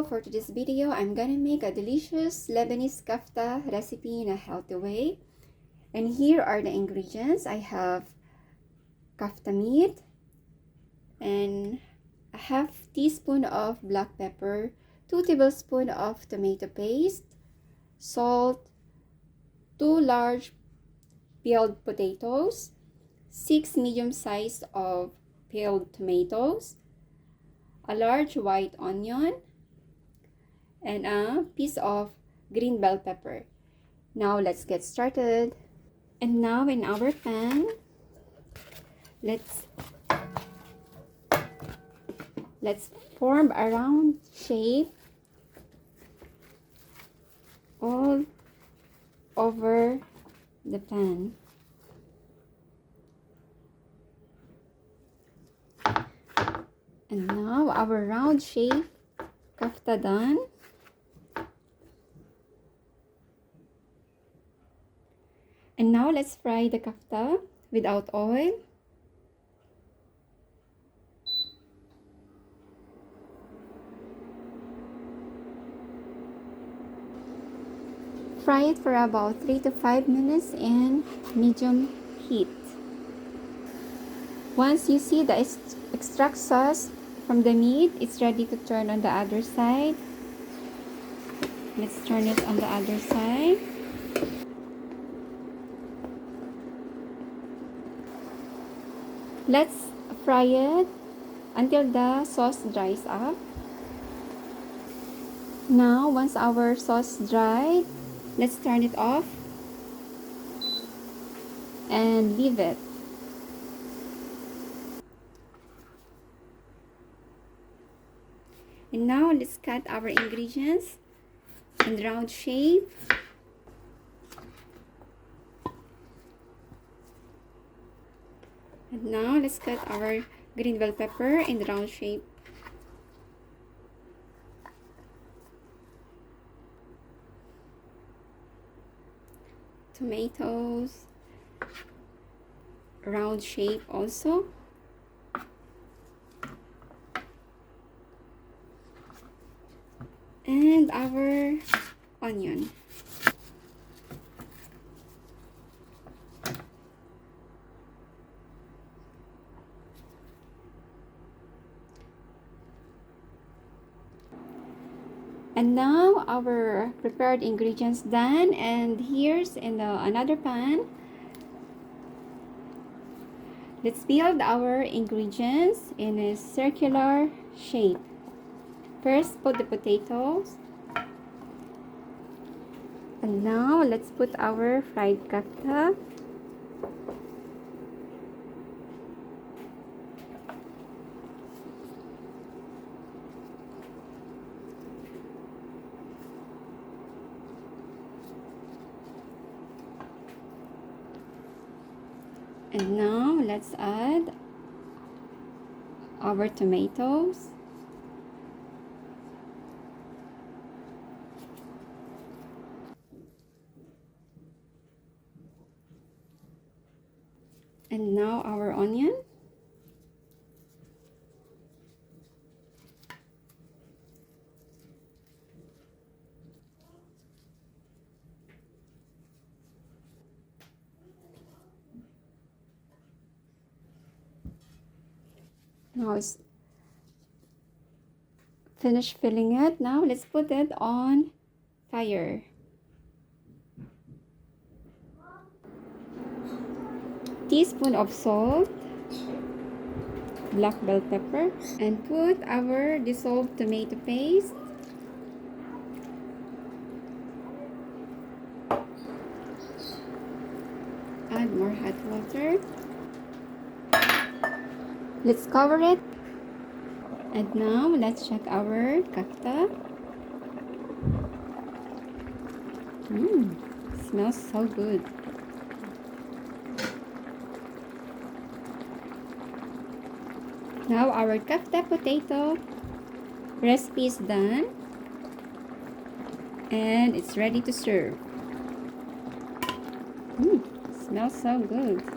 for today's video, I'm gonna make a delicious Lebanese kafta recipe in a healthy way. And here are the ingredients. I have kafta meat and a half teaspoon of black pepper, 2 tablespoons of tomato paste, salt, 2 large peeled potatoes, 6 medium sized of peeled tomatoes, a large white onion, and a piece of green bell pepper. Now let's get started. And now in our pan, let's form a round shape all over the pan. And now our round shape kafta done. And now let's fry the kafta without oil. Fry it for about 3 to 5 minutes in medium heat. Once you see the extract sauce from the meat, it's ready to turn on the other side. Let's turn it on the other side. Let's fry it until the sauce dries up. Now, once our sauce dried, let's turn it off and leave it. And now let's cut our ingredients in round shape. And now let's cut our green bell pepper in round shape. Tomatoes, round shape also. And our onion. And now our prepared ingredients done, and here's in another pan. Let's build our ingredients in a circular shape. First, put the potatoes. And now let's put our fried kafta. And now let's add our tomatoes. And now our onion. Now it's finished filling it. Now let's put it on fire. Teaspoon of salt, black bell pepper, and put our dissolved tomato paste. Add more hot water. Let's cover it. And now let's check our kafta. Smells so good. Now our kafta potato recipe is done, and it's ready to serve. Smells so good.